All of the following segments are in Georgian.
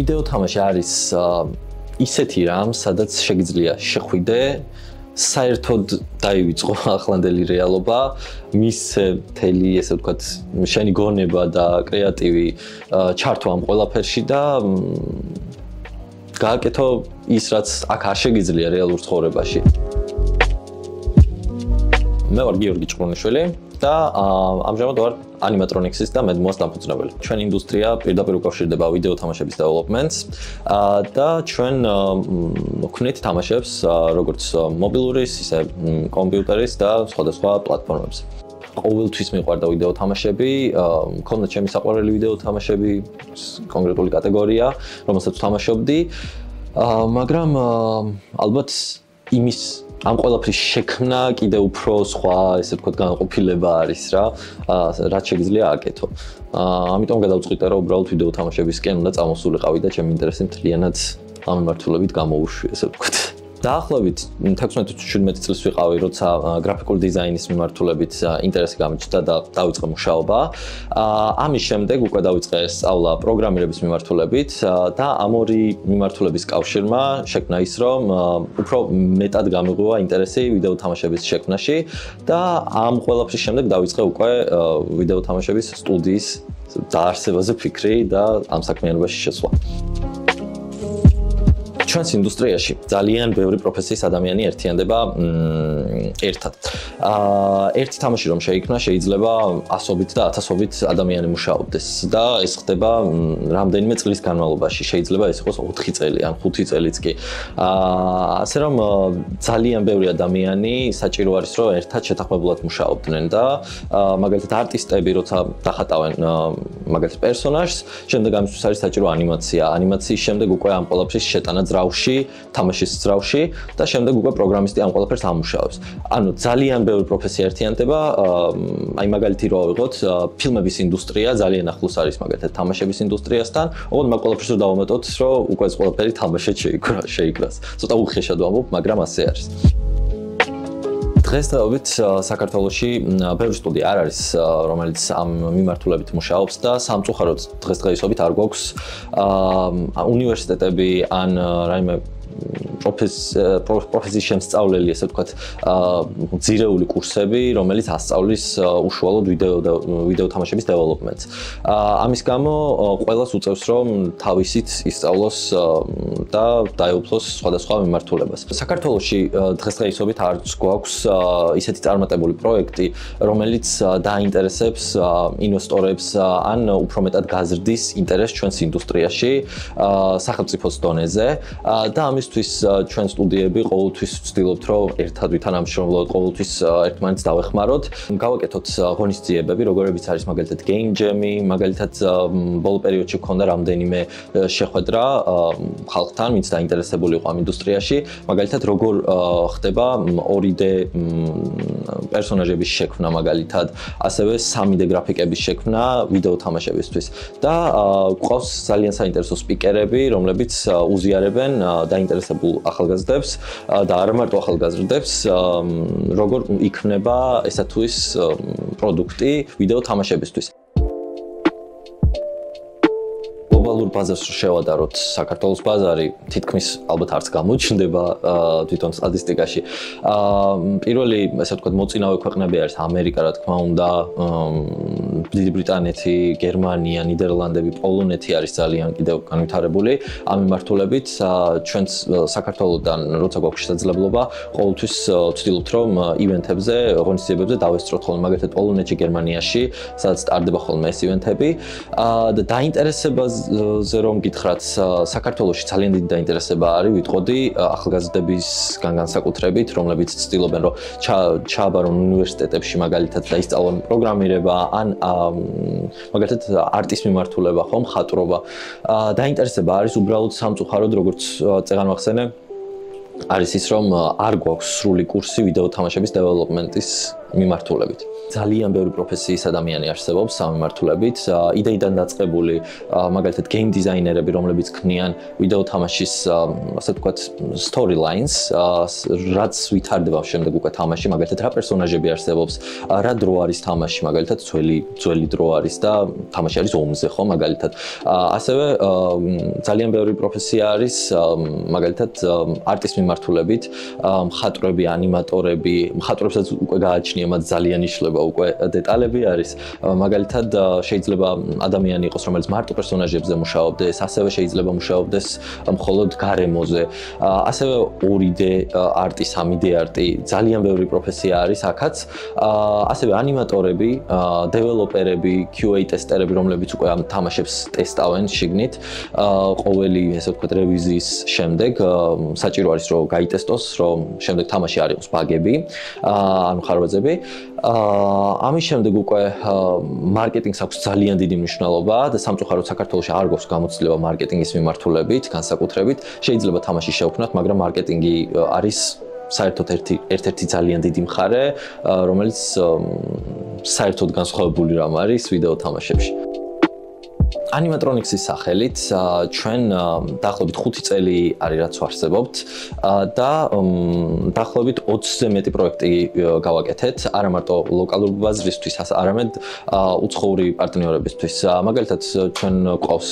ვიდეო თამაში არის ისეთი რამ, სადაც შეგიძლია შეხვიდე, საერთოდ დაივიწყო ახლანდელი რეალობა, მისცე მთელი, ესე ვთქვათ, შენი გონება და კრეატივი ჩართო ამ ყველაფერში და გააკეთო ის, რაც აქ არ შეგიძლია რეალურ ცხოვრებაში. მე ვარ გიორგი ჭყრუნიშვილი და ამჟამად ვარ Animatronics-ის და MedMoS დამფუძნებელი. Ჩვენ ინდუსტრია პირდაპირ უკავშირდება ვიდეო თამაშების development-ს და ჩვენ ვქნით თამაშებს როგორც მობილურის, ისე კომპიუტერის და სხვადასხვა პლატფორმებზე. ყოველთვის მიყვარდა ვიდეო თამაშები, მქონდა ჩემი საყვარელი ვიდეო თამაშები, კონკრეტული კატეგორია, რომელსაც ვთამაშობდი, მაგრამ ალბათ იმის ამ ყველაფრის შექმნა კიდევ უფრო სხვა, ესე ვთქვათ, განყოფილება არის რა, რაც შეგიძლია აკეთო. ამიტომ გადავწყვიტე, რომ უბრალოდ ვიდეო თამაშებისკენ უნდა წამოსულიყავი და ჩემი ინტერესი მთლიანად ამ მიმართულებით გამოვუშვი, ესე ვთქვათ. დაახლოებით 16-17 წელს ვიყავი, როცა გრაფიკული დიზაინის მიმართულებით ინტერესი გამიჩნდა და დავიწყე მუშაობა. ამის შემდეგ უკვე დავიწყე სწავლა პროგრამირების მიმართულებით და ამ ორი მიმართულების კავშირმა შექმნა ის, რომ უფრო მეტად გამიღვივა ინტერესი ვიდეო თამაშების შექმნაში და ამ ყველაფრის შემდეგ დავიწყე უკვე ვიდეო თამაშების სტუდიის დაარსებაზე ფიქრი და ამ საქმიანობაში შესვლა. ჩვენს ინდუსტრიაში ძალიან ბევრი პროფესიის ადამიანი ერთიანდება ერთად. ერთი თამაში რომ შეიქმნა, შეიძლება ასობით და ათასობით ადამიანი მუშაობდეს და ეს ხდება რამდენიმე წლის განმავლობაში. შეიძლება ეს იყოს 4 წელი ან 5 წელიც კი. ასე რომ ძალიან ბევრი ადამიანი საჭირო არის რომ ერთად შეთანხმებულად მუშაობდნენ და მაგალითად არტისტები როცა დახატავენ მაგალითად პერსონაჟს, შემდეგ ამისთვის არის საჭირო ანიმაცია. ანიმაციის შემდეგ უკვე ამ ყველაფრის შეტანა ძრავში, თამაშის ძრავში და შემდეგ უკვე პროგრამისტი ამ ყველაფერს ამუშავებს. ანუ ძალიან ბევრი პროფესია ერთიანდება, აი მაგალითი რო ავიღოთ, ფილმების ინდუსტრია ძალიან ახლოს არის მაგალითად თამაშების ინდუსტრიასთან, ოღონდ მაგ ყველაფერს რო დავუმეტოთ, რომ უკვე ეს ყველაფერი თამაშად შეიკრას. ცოტა უხეშად ვამბობ, მაგრამ ასე არის. დღესდღეობით საქართველოში ბევრი სტუდია არ არის, რომელიც ამ მიმართულებით მუშაობს და სამწუხაროდ დღესდღეობით არ გვაქვს უნივერსიტეტები ან რაიმე პროფესიის შემსწავლელი, ესე ვთქვათ, ძირეული კურსები, რომელიც ასწავლის უშუალოდ ვიდეო თამაშების development-ს. ამის გამო ყველას უწევს, რომ თავისით ისწავლოს და დაეუფლოს სხვადასხვა მიმართულებას. საქართველოში დღესდღეობით არც გვაქვს ისეთი წარმატებული პროექტი, რომელიც დაინტერესებს ინვესტორებს ან უფრო მეტად გაზრდის ინტერესს ჩვენს ინდუსტრიაში სახელმწიფოს დონეზე და ამისთვის ჩვენ სტუდიები ყოველთვის ვცდილობთ, რომ ერთად ვითანამშრომლოთ, ყოველთვის ერთმანეთს დავეხმაროთ. გავაკეთოთ ღონისძიებები, როგორებიც არის მაგალითად Game Jam-ი, მაგალითად ბოლო პერიოდში გქონდა რამდენიმე შეხვედრა ხალხთან, ვინც დაინტერესებული იყო ამ ინდუსტრიაში, მაგალითად როგორ ხდება 2D პერსონაჟების შექმნა მაგალითად, ასევე 3D გრაფიკების შექმნა ვიდეო თამაშებისთვის. და გვყავს ძალიან საინტერესო სპიკერები, რომლებიც უზიარებენ დაინტერესებულ ახალგაზრდებს და არა მარტო ახალგაზრდებს, როგორ იქნება ესა თუ ის პროდუქტი ვიდეო თამაშებისთვის. გლობალურ ბაზარს შევადაროთ, საქართველოს ბაზარი თითქმის ალბათ არც გამოჩნდება თვითონ სტატისტიკაში. პირველი, ესე ვთქვათ, მოწინავე ქვეყნები არის ამერიკა, რა თქმა უნდა, დიდი ბრიტანეთი, გერმანია, ნიდერლანდები, პოლონეთი არის ძალიან კიდევ განვითარებული ამ მიმართულებით. ჩვენც საქართველოსთან როცა გვაქვს შესაძლებლობა, ყოველთვის ვცდილობთ, რომ ივენთებზე, ღონისძიებებზე დავესწროთ ხოლმე, მაგალითად პოლონეთში, გერმანიაში, სადაც ტარდება ხოლმე ეს ივენთები და დაინტერესებაზე რომ გითხრათ, საქართველოში ძალიან დიდი დაინტერესება არის, ვიტყოდი ახალგაზრდებისგან განსაკუთრებით, რომლებიც ცდილობენ, რომ ჩააბარონ უნივერსიტეტებში მაგალითად და ისწავლონ პროგრამირება ან მაგალითად არტის მიმართულება, ხომ, მხატვრობა. დაინტერესება არის უბრალოდ სამწუხაროდ, როგორც წეგან ვახსენე, არის ის, რომ არ გვაქვს სრული კურსი ვიდეო თამაშების development-ის მიმართულებით. ძალიან ბევრი პროფესიის ადამიანი არსებობს სამმართველობით. იდეიდან დაწყებული, მაგალითად, game designer-ები, რომლებიც ქმნიან ვიდეო თამაშის, ასე ვთქვათ, storylines, რაც ვითარდება შემდეგ უკვე თამაში, მაგალითად, რა პერსონაჟები არსებობს, რა დრო არის თამაში, მაგალითად, ძველი დრო არის და თამაში არის ომზე, ხო, მაგალითად. ასევე ძალიან ბევრი პროფესია არის, მაგალითად, არტის მიმართულებით, მხატვრები, ანიმატორები, მხატვრებსაც უკვე გააჩნია მათ ძალიან იშლება უკვე დეტალები არის. მაგალითად, შეიძლება ადამიანი იყოს, რომელიც მარტო პერსონაჟებზე მუშაობდეს, ასევე შეიძლება მუშაობდეს მხოლოდ გარემოზე. ასევე 2D არტი, 3D არტი, ძალიან ბევრი პროფესია არის აქაც. ასევე ანიმატორები, დეველოპერები, QA ტესტერები, რომლებიც უკვე ამ თამაშებს ტესტავენ შიგნით. ყოველი, ესე ვთქვათ, რევიზიის შემდეგ საჭირო არის, რომ გაიტესტოს, რომ შემდეგ თამაში არ იყოს ბაგები, ანუ ხარვეზები. ამის შემდეგ უკვე მარკეტინგს აქვს ძალიან დიდი მნიშვნელობა და სამწუხაროდ საქართველოში არ გვაქვს გამოცდილება მარკეტინგის მიმართულებით, განსაკუთრებით. შეიძლება თამაში შევქმნათ, მაგრამ მარკეტინგი არის საერთოდ ერთ-ერთი ძალიან დიდი მხარე, რომელიც საერთოდ განსხვავებული რამ არის ვიდეო თამაშებში. Animatronics-ის სახელით ჩვენ დაახლოებით 5 წელი არის რაც ვარსებობთ და დაახლოებით 20-ზე მეტი პროექტი გავაკეთეთ, არა მარტო ლოკალურ ბაზრისთვის, არამედ უცხოური პარტნიორებისთვის. მაგალითად, ჩვენ გვყავს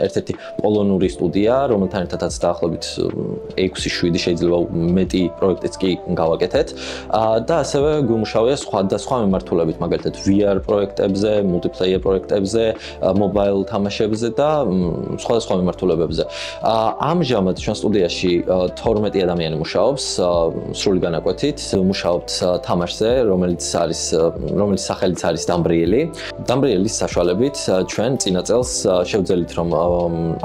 ერთ-ერთი პოლონური სტუდია, რომელთან ერთადაც დაახლოებით 6-7 შეიძლება მეტი პროექტიც კი გავაკეთეთ და ასევე გვიმუშავია სხვადასხვა მიმართულებით, მაგალითად VR პროექტებზე, multiplayer პროექტებზე, mobile თამაშებზე და სხვადასხვა მიმართულებებზე. ამჟამად ჩვენ სტუდიაში 12 ადამიანი მუშაობს, სრული განაკვეთით, მუშაობთ თამაშზე, რომელიც სახელიც არის დამბრიელი. დამბრიელის საშუალებით ჩვენ წინა წელს შევძელით, რომ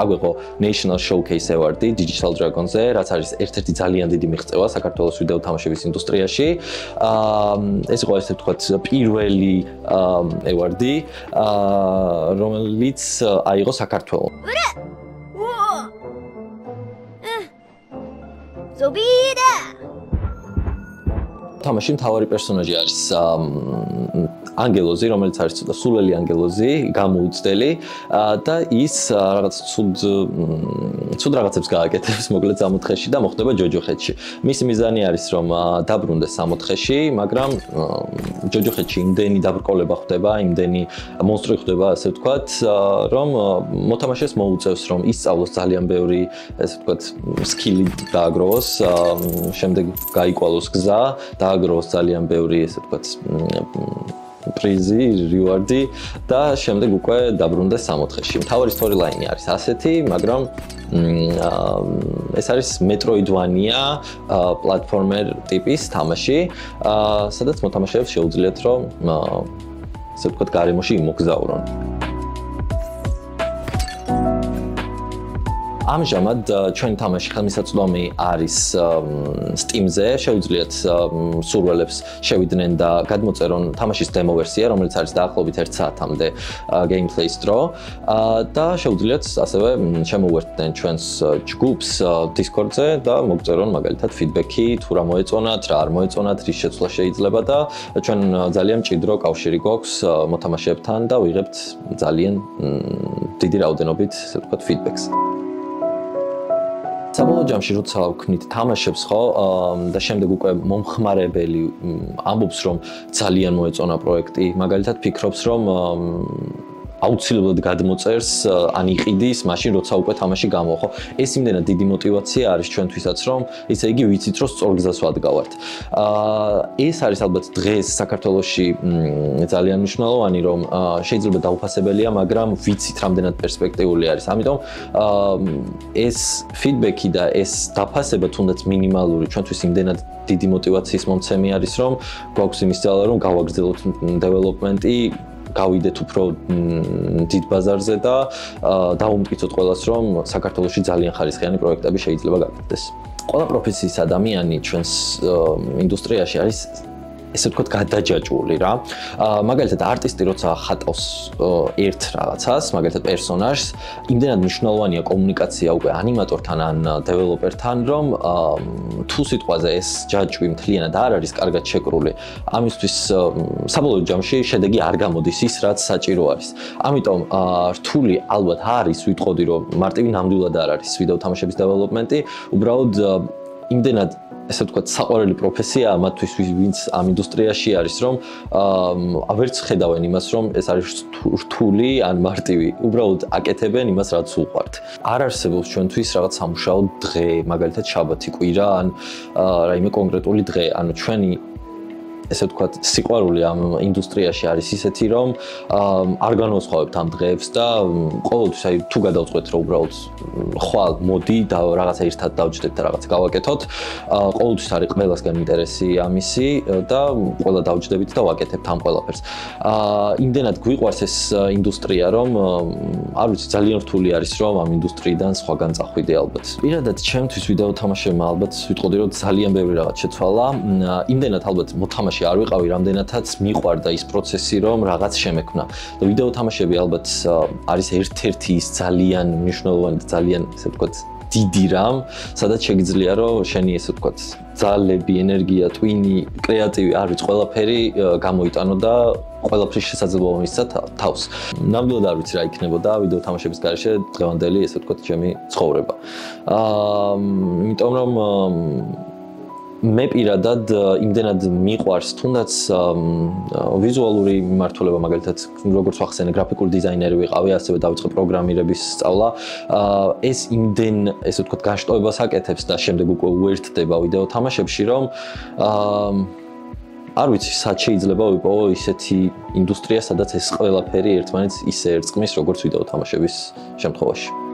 აგვეყო National Showcase Award Digital Dragon-ზე, რაც არის ერთ-ერთი ძალიან დიდი მიღწევა საქართველოს ვიდეო თამაშების ინდუსტრიაში. ეს იყო ესე ვთქვათ პირველი award-ი, რომელიც აიღო საქართველოს. ზობიდა. თამაში მთავარი პერსონაჟი არის ანგელოზი, რომელიც არის ცოტა სულელი ანგელოზი, გამოუცდელი და ის რაღაც ცუდ რაღაცებს გააკეთებს, მოკლედ 60-ში და მოხდება ჯოჯოხეთში. მისი მიზანი არის, რომ დაბრუნდეს 60-ში, მაგრამ ჯოჯოხეთში იმდენი დაბრკოლება ხდება, იმდენი მონსტრი ხდება, ასე ვთქვათ, რომ მოთამაშეს მოუწევს, რომ ისწავლოს ძალიან ბევრი, ასე ვთქვათ, სკილი დააგროვოს, შემდეგ გაიკვალოს გზა, დააგროვოს ძალიან ბევრი, ესე ვთქვათ, პრიზი, რივარდი და შემდეგ უკვე დაბრუნდეს 60-ში. მთავარი storyline-ი არის ასეთი, მაგრამ ეს არის Metroidvania პლატფორმერ ტიპის თამაში, სადაც მოთამაშეებს შეუძლიათ, რომ ასე ვთქვათ, გარემოში იმოგზაურონ. ამჟამად ჩვენი თამაში ხელმისაწვდომი არის Steam-ზე, შეუძლიათ მსურველებს შევიდნენ და გადმოწერონ თამაშის demo ვერსია, რომელიც არის დაახლოებით 1 საათამდე gameplay-ის დრო და შეუძლიათ ასევე შემოუერთდნენ ჩვენს ჯგუფს Discord-ზე და მოგწერონ მაგალითად feedback-ი, თუ რა მოეწონათ, რა არ მოეწონათ, რის შეცვლა შეიძლება და ჩვენ ძალიან მჭიდრო კავშირი გვაქვს მოთამაშეებთან და ვიღებთ ძალიან დიდი რაოდენობით, ასე ვთქვათ, feedback-ს. საბოლოო ჯამში როცა ვქმნით თამაშებს ხო და შემდეგ უკვე მომხმარებელი ამბობს რომ ძალიან მოეწონა პროექტი, მაგალითად ფიქრობს რომ აუცილებლად გადმოწერს ან იყიდის მაშინ როცა უკვე თამაში გამოვა. ეს იმდენად დიდი мотиваცია არის ჩვენთვისაც რომ ისე იგი ვიცით რომ სწორ გზას ვადგავართ. ეს არის ალბათ დღეს საქართველოში ძალიან მნიშვნელოვანი რომ შეიძლება დაუფასებელია, მაგრამ ვიცით რამდენად პერსპექტიული არის. ამიტომ ეს ფიდბექი და ეს დაფასება თუნდაც მინიმალური ჩვენთვის იმდენად დიდი мотиваციის მომცემი არის რომ გვაქვს იმის ძალა რომ გავაგრძელოთ დეველოპმენტი, გავიდეთ უფრო დიდ ბაზარზე და დავუმტკიცოთ ყველას, რომ საქართველოში ძალიან ხარისხიანი პროექტები შეიძლება გაკეთდეს. ყველა პროფესიის ადამიანი ჩვენს ინდუსტრიაში არის ესე ვთქვათ, გადაჯაჭვული რა. მაგალითად, არტისტი როცა ხატავს ერთ რაღაცას, მაგალითად პერსონაჟს, იმდენად მნიშვნელოვანია კომუნიკაცია უკვე ანიმატორთან ან დეველოპერთან, რომ თუ სიტყვაზე ეს ჯაჭვი მთლიანად არ არის კარგად შეკრული, ამისთვის საბოლოო ჯამში შედეგი არ გამოდის ის, რაც საჭირო არის. ამიტომ რთული ალბათ არის, ვიტყოდი, რომ მარტივი ნამდვილად არ არის ვიდეო თამაშების დეველოპმენტი, უბრალოდ იმდენად ესე ვთქვათ, საყვარელი პროფესიაა მათთვის, ვინც ამ ინდუსტრიაში არის, რომ ვერც ხედავენ იმას, რომ ეს არის რთული ან მარტივი, უბრალოდ აკეთებენ იმას, რაც უყვართ. არ არსებობს ჩვენთვის რაღაც სამუშაო დღე, მაგალითად შაბათი, კვირა ან რაიმე კონკრეტული დღე, ანუ ჩვენი ესე ვთქვათ, სიყვარული ამ ინდუსტრიაში არის ისეთი, რომ არ განვასხვავებთ ამ დღეებს და ყოველთვის აი თუ გადავწყვეტ, რომ უბრალოდ ხვალ მოდი და რაღაცა ერთად დავჯდეთ და რაღაცა გავაკეთოთ, ყოველთვის არის ყველასგან ინტერესი ამისი და ყველა დავჯდებით და ვაკეთებთ ამ ყველაფერს. იმდენად გვიყვარს ეს ინდუსტრია, რომ არ ვიცი, ძალიან რთული არის, რომ ამ ინდუსტრიიდან სხვაგან წახვიდე ალბათ. პირადად ჩემთვის ვიდეო თამაშებმა ალბათ ვიტყოდი, რომ ძალიან ბევრი რაღაც შეცვალა. იმდენად ალბათ მოთამაშე არ ვიყავი, რამდენადაც მიყვარდა ის პროცესი, რომ რაღაც შემექმნა. და ვიდეო თამაშები ალბათ არის ერთ-ერთი ის ძალიან მნიშვნელოვანი და ძალიან, ესე ვთქვათ, დიდი რამ, სადაც შეგიძლია, რომ შენი, ესე ვთქვათ, ძალები, ენერგია, ტვინი, კრეატივი, არ ვიცი, ყველაფერი გამოიტანო და ყველაფრის შესაძლებლობა მისცა თავს. ნამდვილად არ ვიცი რა იქნებოდა ვიდეო თამაშების გარეშე დღევანდელი, ესე ვთქვათ, ჩემი ცხოვრება. იმიტომ რომ მე პირადად იმდენად მიყვარს თუნდაც ვიზუალური მიმართულება, მაგალითად, როგორც ვახსენე, გრაფიკული დიზაინერი ვიყავი, ასევე დავიწყე პროგრამირების სწავლა. ეს იმდენ, ესე ვთქვათ, განშტოებას აკეთებს და შემდეგ უკვე უერთდება ვიდეო თამაშებში, რომ არ ვიცი, სად შეიძლება ვიპოვო ისეთი ინდუსტრია, სადაც ეს ყველაფერი ერთმანეთს ისე ერწყმის, როგორც ვიდეო თამაშების შემთხვევაში.